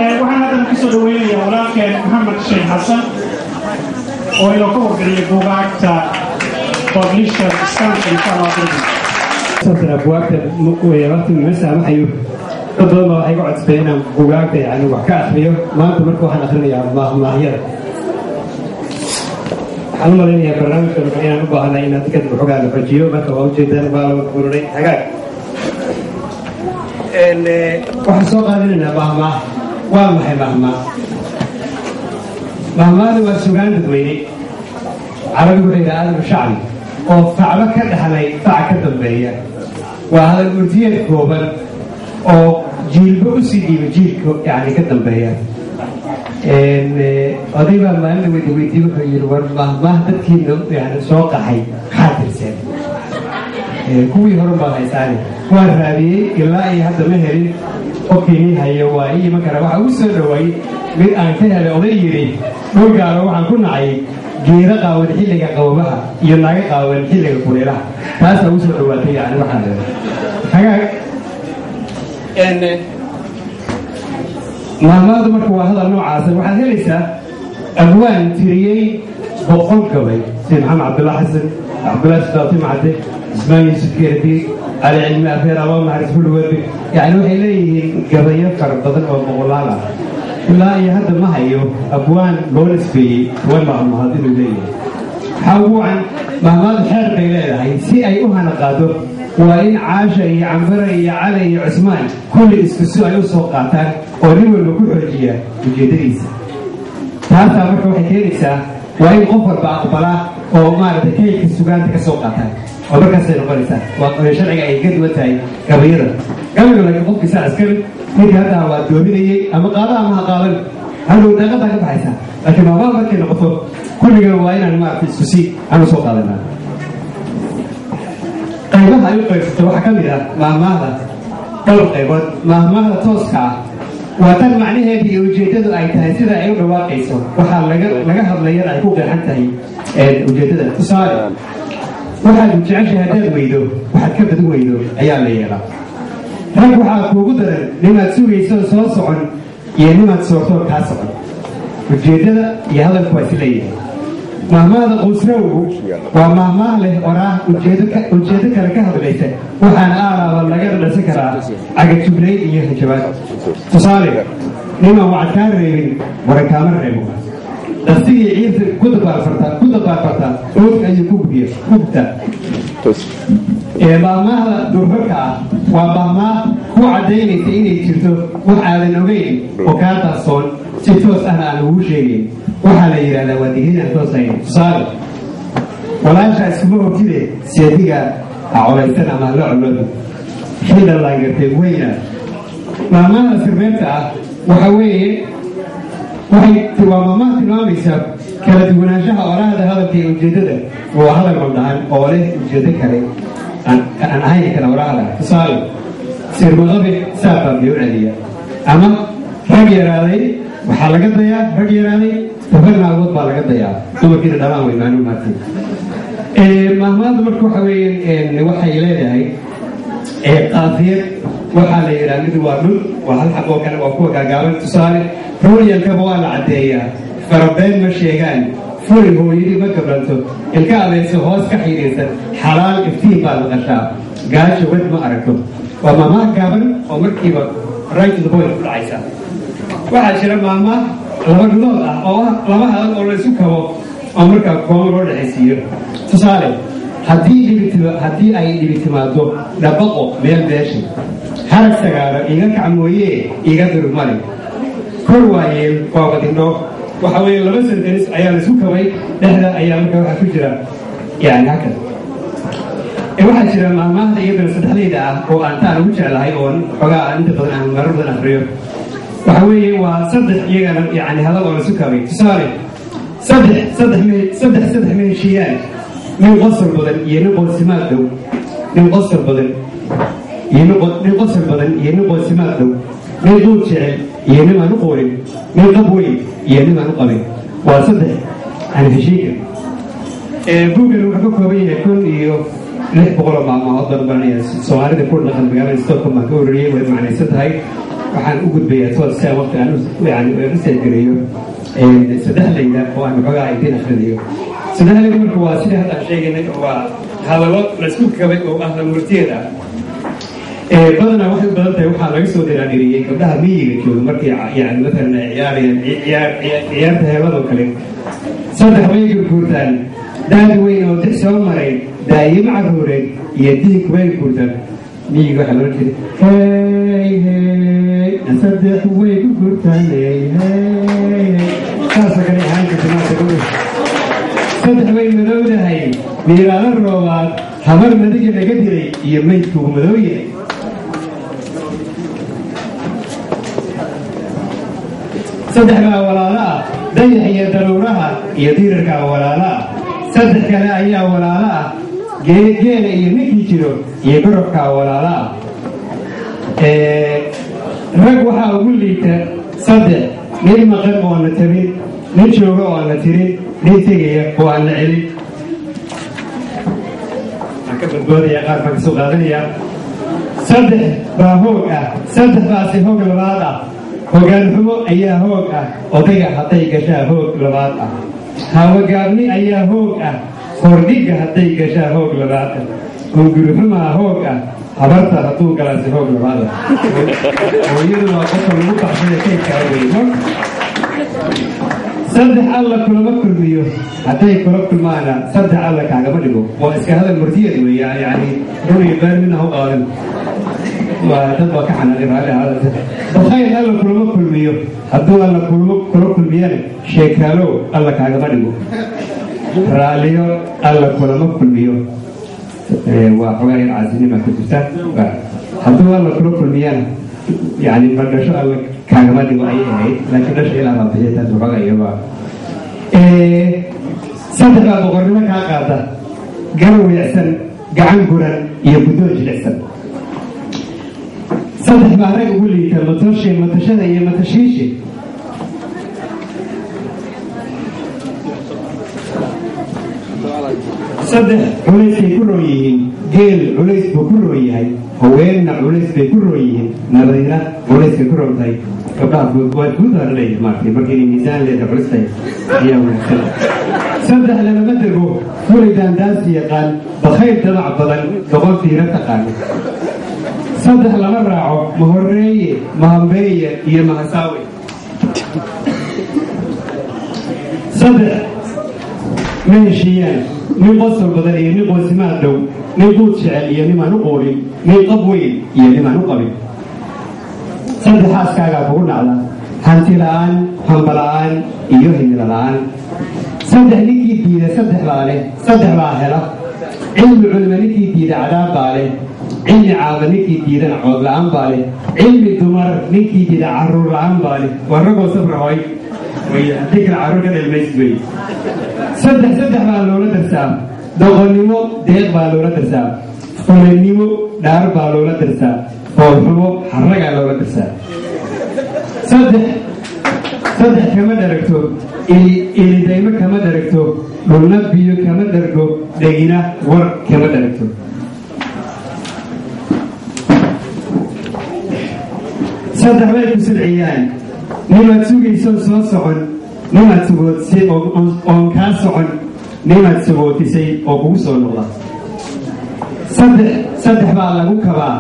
waxaan haddan kusoo dhaweynayaa walaalkeen maxamed sheekh xasan oo inoo ka wargeliya buugaagta publisher islaamka insha allah sabta buugaagta waqti ma saamaxayo dad badan baa waxay ku codsadeen inaan buugaagta yani wax ka akhriyo maanta marka waxaan akhrinayaa maahmaahyada waxaan u malaynayaa barnaamijka marka inaan u baahanay inaad kadib xogaa la xojiyo marka waa ujeedaan baa laga ururay hagaag waxaan soo qaadanaynaa maahmaah waa maxay maahmaah maahmaahda waa sugaan dadweyne carabigu waxay yidhaha aadamu shacbi oo facbo ka dhaxlay fac ka dambeeya waa hadal murtiyeed kooban oo jiilba u sii dhiiba jiilka yani ka dambeeya oday baa maalin weydiiyey wuxuu yidhi war maahmaah dadkiina yani soo qaxay maxaa tirseen kuwii horan baad haysaane waan raadiyey ilaa iyo hadda ma helin qofkiinii hayo waa ii iman kara waxaa ugu soo dhawaayey mid aan ka helay oday yidhi dhulgaalo waxaan ku nacay geeda qaawan xilliga qababaha iyo naaga qaawan xilliga kuleelaha taasaa ugu soo dhawaatay yani waxaan helay hagaag maahmaahdu marka waa hadal noocaasa waxaad helaysaa abwaan tiriyey 100 gabay sida maxamed cabdulla xasan cabdullahi sidaati macade ismaan yuusuf geerdi على علم أفير الله معرفة الوردي يعني وحي ليه قضية فربضن أو مغلالة لا يهد ما هيو أبوان بونس فيه وما المهاضر ليه حاولوا عن مهمات حرب إليه سي أي أهنا قادر وإن عاش يعمر علي عثمان كل اسكسوء يوصل قاتل وريو المكوح الجية الجديس هذا مركو حكيريسا وإن غفر بأقبله ومارد كيك السوقان تكسو قاتل وبركة سيرقلسة وشرعي أي قد وتاي كبيرة قبل لك قلت ساعة سكر كل هذا هو الدوميني أما قاضي أما قاضي هل هو دقة بحيسة لكن ما بعرف كنا قطر كل جوائنا أنا ما في السوسي أنا سوق هذا ما قيمها يقف تروح كاملة مع ماذا طلب قيمات مع ماذا توسكا وتم معناه هذه وجدت أي تهسير أي رواقي سو وحال لقاها بلير أي فوق حتى هي وجدت تصاري waxaad jeceshahay hadaad weydo waxaad ka bad weydo ayaa la yeelaa rag waxaa kuugu daran nimaad sugayso soo socon iyo nimaad soortoo kaa socon ujeeddada iyo hadalku waa isleeyahay maahmaahda quusrawgu waa maahmaah leh oraah ujeeddo kale ka hadlaysa waxaana aalaaba laga dhadhasan karaa cagajubnayd iyo hajabaad tusaale niman waxaad kaa reebin warankaama reebo دستي عيد كنت بارفرتا روح أي كوبية كوبتا بعما دربكا وبعما هو عديني تيني تشتو وحال النوين وكانت الصون ستوس أنا الوجهي وحال يرانا وديهين التوسين صار ولا شيء اسمه كذا سيديا عوريتنا ما لعلو حين الله يرتب وينا بعما سربتا وحوي waxay tilmaamaha tilmaamaysaa kala duwanaanshaha oraahda hadalkii ujeedada waa hadal mabdahan oo leh ujeedo kale aan ahayn kala oraahda tusaale sirmaqabi saabaa biyo celiya ama rag yaraaday waxaa laga dayaa rag yaraaday tabarna awood baa laga dayaa dumarkiina dhamaan way maanu maartay maahmaahda marka waxa weeyaan waxay leedahay qaafiyad waxaa la yidhaha mid waa dhul waa hal xaq oo kale waa kuwa gaagaaban tusaale ruulyalkaba waa la caddeeyaa farabeen ma sheegaan furi hooyadii ma gablanto ilka adayso hoos ka xidhiirsan xalaal iftiin baad maqashaa gaajo wed ma aragto waa maahmaah gaaban oo markiiba right to the point ku dhacaysa waxaa jira maahmaah laba dhulood ah oo laba hadal oo la isu kabo oo markaa kooma loo dhexaysiiyo tusaale haddii ay dhibi timaado dhabaqo meel beesha harag sagaara iga kac mooyee iga durmale kor waayeen waa wadindho waxa weeye laba sentence ayaa la isku kabay dhexda ayaa marka waxaa ku jira yani hakan waxaa jira maahmaahda iyadana saddexdayda ah oo aan taan ugu jeclahay oo xogaa inta badan aan marar badan akhriyo waxa weeye waa saddex iyagana yani hadal oo la isku kabay tusaale saddex ma heshiiyaan nin qosol badan iyo nin qoosimaad dhow nin qosol badan iyo nin qoosimaad dhow nin duud jecel iyo nin aan u qorin nin qab weyn iyo nin aan u qabin waa saddex aan heshiinka buuggan wuxuu ka kooban yahay 1600 maalmood baan baranaya soomaalida ku dhaqan magaalada Stockholm baan ka ururiyey way macnaysan tahay waxaan u gudbayaa toosaa waqti aan yani u seegeliyo saddexlayda oo aan xogaa idiin akhriyo saddexlayda marka waa sida hadda aan sheegaynay waa hadallo laisku kabay oo ah lamurtiyeed ah badanaa waxay u badan tahay waxaa laga soo diraadhiriyey gabdhaha miyiga jooga markii yani matalan ay ciyaarayaan ciyaarta heeladoo kale saddex way gurguurtaan daad weyn oo dix soo maray daayimo caruureed iyo diig way guurtaan miyiga waxaa loola jeeda hey hey saddex way gurguurtaan hey hey saasoo kale ahaan jirta maanta gabdho saddex way madowdahay miiraalo roobaad habar madiga laga dilay iyo maydkuu madow yahay saddex baa walaalo ah dayax iyo daruuraha iyo diirarka walaalo ah saddex kale ayaa walaalo ah geela iyo ninkii jiro iyo gorobka walaalo ah rag waxaa ugu liita saddex nin maqan oo aan la tabin nin jooga oo aan la tirin nin tegaya oo aan la celin aan ka badboodaya qaar baan kasoo qaadanaya saddex baa hoog ah saddex baasi hoog labaad ah hogaan xumo ayaa hoog ah odayga hadday gashaa hoog labaad ah hawagaabni ayaa hoog ah hordhigga hadday gashaa hoog labaad ah gungurixumaa hoog ah habarta hadduu galaasi hoog labaad ah hooyadu waa qofka lagu baxsada kaydkaa weyno saddex alla kulama kulmiyo hadday kula kulmaana saddex alla kaagama dhigo waa iska hadal murtiyad weeya yani runay baan mina u qaadan waa dad waa ka xanaaqay raali hadalka bakayl alla kulama kulmiyo hadduu alla kula kulmiyana sheekaalow alla kaagama dhigo raaliyo alla kulama kulmiyo waa xogaa yar caasinima ku jirta hadduu alla kula kulmiyana yani madhasho alla kaagama dhigo ayay ahayd laakiin dhasha ilaa baa bixiya taas waxooga iyaba saddex baa boqornimo kaa qaada garan weecsan gacan guran iyo guddoon jilicsan saddex baa rag ugu liita matoshe matashada iyo matashiishe saddex culays bay ku roon yihiin geel culays buu ku roon yahay haweenna culays bay ku roon yihiin nabadina culays bay ku roon tahay gabdhaha waa guudaana leeyahay maartay markii miisaan leeda culus tahay ayaa wanaagsan saddex lamama dego fulidan daansi yaqaan bakayl damac badan doqon fiira taqaano saddex lama raaco mahoreeye mahambeeye iyo mahasaawe saddex ma heshiiyaan nin qosol badan iyo nin qoosimaad dhow nin quud jecel iyo nimaan u qoolin nin qab weyn iyo nimaan u qabin saddex xaaskaagaa kugu dhacda hanti la-aan hamba la-aan iyo himilo la-aan saddex ninkii diida saddex baa leh saddex baa hela cilmi culima ninkii diida cadaab baa leh cilmi caaba ninkii diidana cood la-aan baa leh cilmi dumar ninkii diida caruur la-aan baa leh waa ragoo sabrahoy haddii kale caruur ka dhelmays wey saddex baa loola darsaa doqonnimo deeq baa loola darsaa fulanimo dhaar baa loola darsaa foolxumo xaragaa loola darsaa saddex kama dharagto ilidaymo kama dharagto dhulna biyo kama dhargo dhegina war kama dharagto saddex bay ku silciyaan nimaad sugayso soo socon nimaad sugootisay oon kaa socon nimaad sagootisay oo kugu soo noqda saddex baa lagu kabaa